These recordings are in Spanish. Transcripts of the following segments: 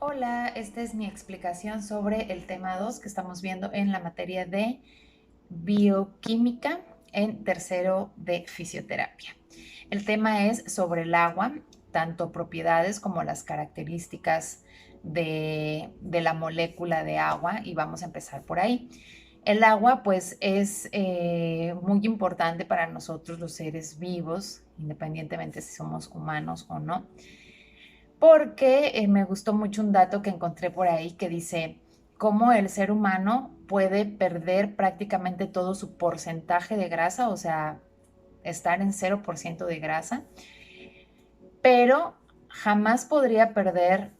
Hola, esta es mi explicación sobre el tema 2 que estamos viendo en la materia de bioquímica en tercero de fisioterapia. El tema es sobre el agua, tanto propiedades como las características de la molécula de agua, y vamos a empezar por ahí. El agua pues es muy importante para nosotros los seres vivos, independientemente si somos humanos o no, porque me gustó mucho un dato que encontré por ahí que dice cómo el ser humano puede perder prácticamente todo su porcentaje de grasa, o sea, estar en 0% de grasa, pero jamás podría perder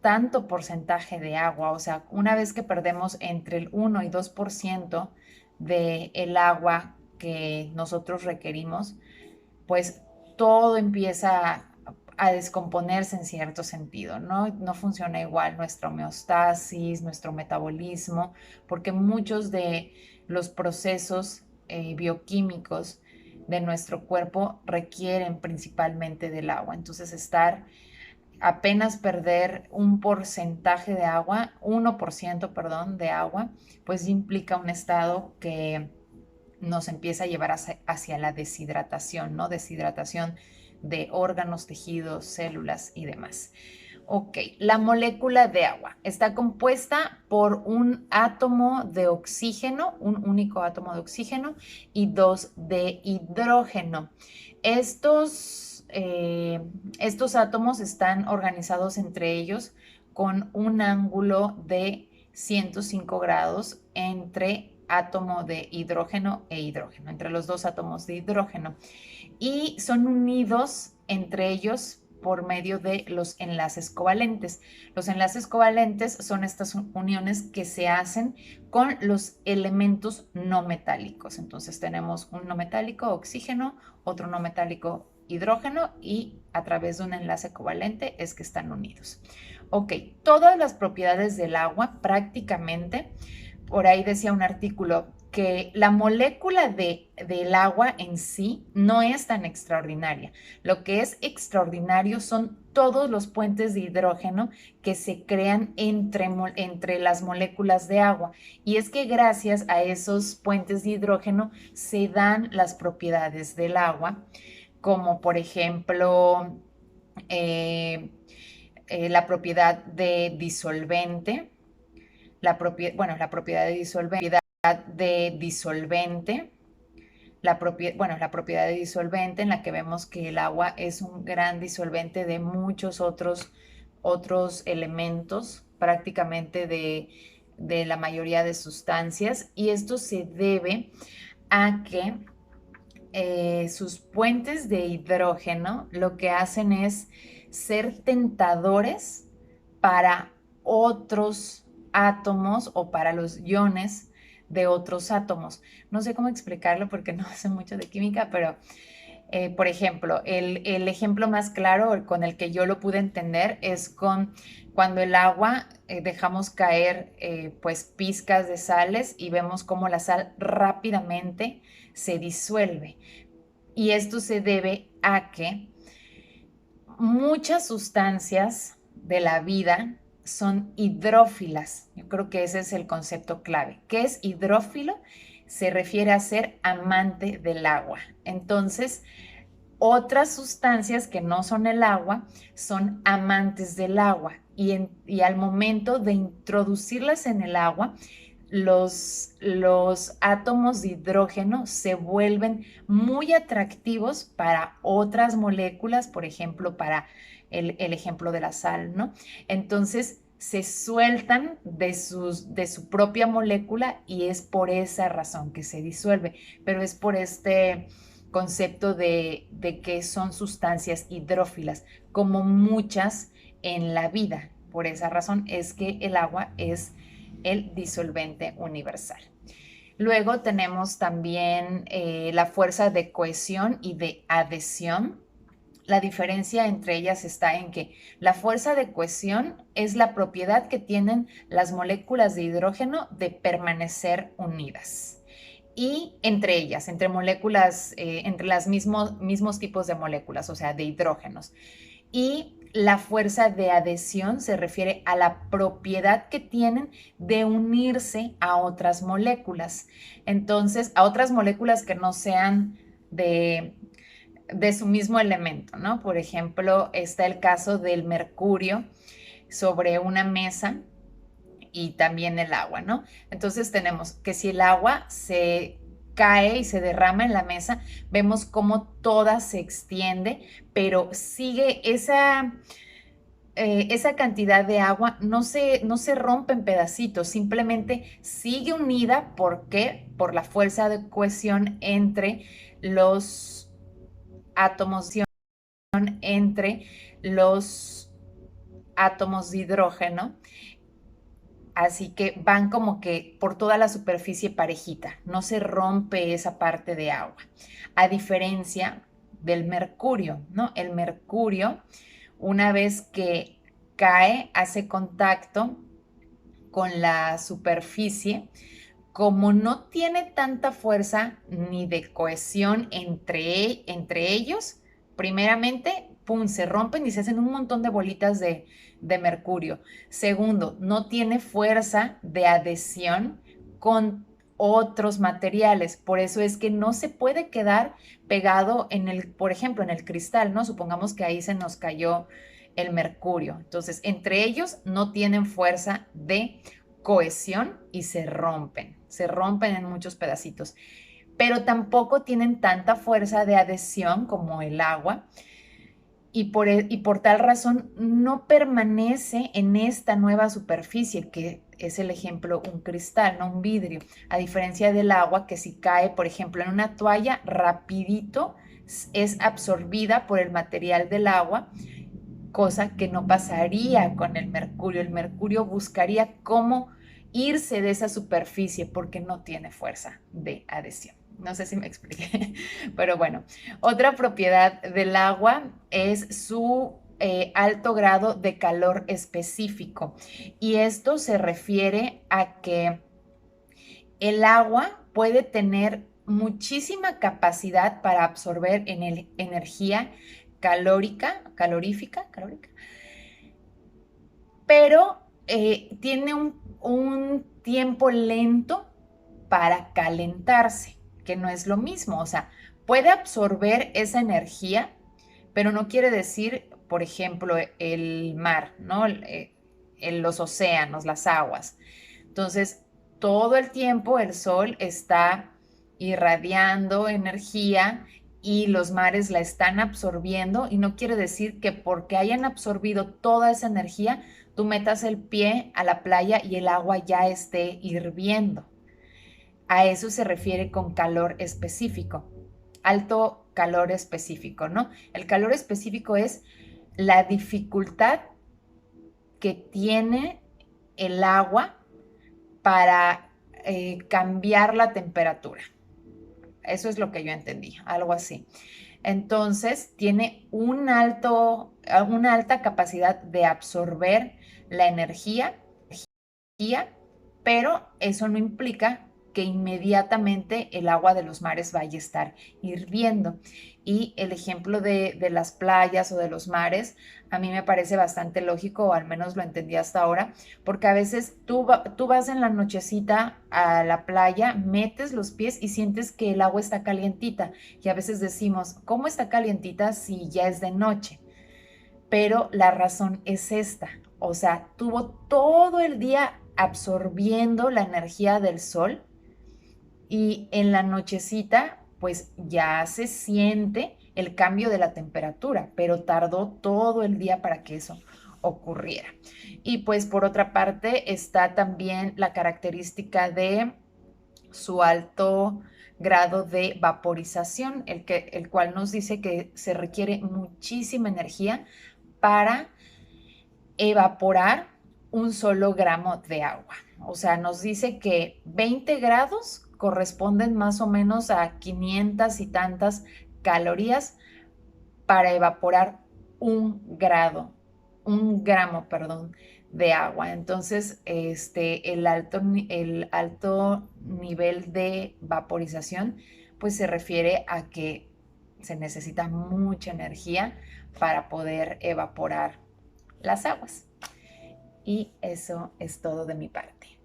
tanto porcentaje de agua. O sea, una vez que perdemos entre el 1 y 2% del agua que nosotros requerimos, pues todo empieza a descomponerse en cierto sentido, ¿no? No funciona igual nuestra homeostasis, nuestro metabolismo, porque muchos de los procesos bioquímicos de nuestro cuerpo requieren principalmente del agua. Entonces, apenas perder un porcentaje de agua, 1%, perdón, de agua, pues implica un estado que nos empieza a llevar hacia la deshidratación, ¿no? Deshidratación de órganos, tejidos, células y demás. Ok, la molécula de agua está compuesta por un átomo de oxígeno, un único átomo de oxígeno y dos de hidrógeno. Estos átomos están organizados entre ellos con un ángulo de 105 grados entre átomo de hidrógeno e hidrógeno, entre los dos átomos de hidrógeno, y son unidos entre ellos por medio de los enlaces covalentes. Los enlaces covalentes son estas uniones que se hacen con los elementos no metálicos. Entonces tenemos un no metálico, oxígeno, otro no metálico, hidrógeno, y a través de un enlace covalente es que están unidos. Ok, todas las propiedades del agua prácticamente, por ahí decía un artículo que la molécula del agua en sí no es tan extraordinaria. Lo que es extraordinario son todos los puentes de hidrógeno que se crean entre las moléculas de agua. Y es que gracias a esos puentes de hidrógeno se dan las propiedades del agua, como por ejemplo eh, la propiedad de disolvente, la propiedad de disolvente, la propiedad de disolvente en la que vemos que el agua es un gran disolvente de muchos otros elementos, prácticamente de la mayoría de sustancias, y esto se debe a que sus puentes de hidrógeno lo que hacen es ser tentadores para otros átomos o para los iones de otros átomos. No sé cómo explicarlo porque no sé mucho de química, pero por ejemplo, el ejemplo más claro con el que yo lo pude entender es con cuando el agua dejamos caer pues pizcas de sales y vemos cómo la sal rápidamente se disuelve. Y esto se debe a que muchas sustancias de la vida son hidrófilas. Yo creo que ese es el concepto clave. ¿Qué es hidrófilo? Se refiere a ser amante del agua. Entonces, otras sustancias que no son el agua son amantes del agua, y al momento de introducirlas en el agua, los átomos de hidrógeno se vuelven muy atractivos para otras moléculas, por ejemplo, para el ejemplo de la sal, ¿no? Entonces se sueltan de su propia molécula y es por esa razón que se disuelve, pero es por este concepto de que son sustancias hidrófilas, como muchas en la vida. Por esa razón es que el agua es el disolvente universal. Luego tenemos también la fuerza de cohesión y de adhesión. La diferencia entre ellas está en que la fuerza de cohesión es la propiedad que tienen las moléculas de hidrógeno de permanecer unidas. Y entre ellas, entre moléculas, entre los mismos tipos de moléculas, o sea, de hidrógenos. Y La fuerza de adhesión se refiere a la propiedad que tienen de unirse a otras moléculas. Entonces, a otras moléculas que no sean de su mismo elemento, ¿no? Por ejemplo, está el caso del mercurio sobre una mesa y también el agua, ¿no? Entonces tenemos que si el agua se cae y se derrama en la mesa, vemos cómo toda se extiende, pero sigue esa cantidad de agua, no se rompe en pedacitos, simplemente sigue unida. ¿Por qué? Por la fuerza de cohesión entre los átomos, entre los átomos de hidrógeno. Así que van como que por toda la superficie parejita, no se rompe esa parte de agua. A diferencia del mercurio, ¿no? El mercurio, una vez que cae, hace contacto con la superficie, como no tiene tanta fuerza ni de cohesión entre ellos, primeramente, pum, se rompen y se hacen un montón de bolitas de mercurio. Segundo, no tiene fuerza de adhesión con otros materiales. Por eso es que no se puede quedar pegado por ejemplo, en el cristal, ¿no? Supongamos que ahí se nos cayó el mercurio. Entonces, entre ellos no tienen fuerza de cohesión y se rompen en muchos pedacitos, pero tampoco tienen tanta fuerza de adhesión como el agua y por tal razón no permanece en esta nueva superficie que es el ejemplo un cristal, no un vidrio, a diferencia del agua que si cae, por ejemplo, en una toalla, rapidito es absorbida por el material del agua, cosa que no pasaría con el mercurio. El mercurio buscaría cómo irse de esa superficie porque no tiene fuerza de adhesión. No sé si me expliqué, pero bueno, otra propiedad del agua es su alto grado de calor específico, y esto se refiere a que el agua puede tener muchísima capacidad para absorber energía calorífica, pero tiene un tiempo lento para calentarse, que no es lo mismo. O sea, puede absorber esa energía, pero no quiere decir, por ejemplo, el mar, ¿no? Los océanos, las aguas. Entonces, todo el tiempo el sol está irradiando energía y los mares la están absorbiendo, y no quiere decir que porque hayan absorbido toda esa energía, tú metas el pie a la playa y el agua ya esté hirviendo. A eso se refiere con calor específico, alto calor específico, ¿no? El calor específico es la dificultad que tiene el agua para cambiar la temperatura. Eso es lo que yo entendí, algo así. Entonces, tiene una alta capacidad de absorber la energía, pero eso no implica que inmediatamente el agua de los mares vaya a estar hirviendo. Y el ejemplo de las playas o de los mares a mí me parece bastante lógico, o al menos lo entendí hasta ahora, porque a veces tú vas en la nochecita a la playa, metes los pies y sientes que el agua está calientita. Y a veces decimos, ¿cómo está calientita si ya es de noche? Pero la razón es esta. O sea, tuvo todo el día absorbiendo la energía del sol, y en la nochecita pues ya se siente el cambio de la temperatura, pero tardó todo el día para que eso ocurriera. Y pues por otra parte está también la característica de su alto grado de vaporización, el cual nos dice que se requiere muchísima energía para evaporar un solo gramo de agua. O sea, nos dice que 20 grados corresponden más o menos a 500 y tantas calorías para evaporar un gramo, perdón, de agua. Entonces, el alto nivel de vaporización, pues se refiere a que se necesita mucha energía para poder evaporar las aguas. Y eso es todo de mi parte.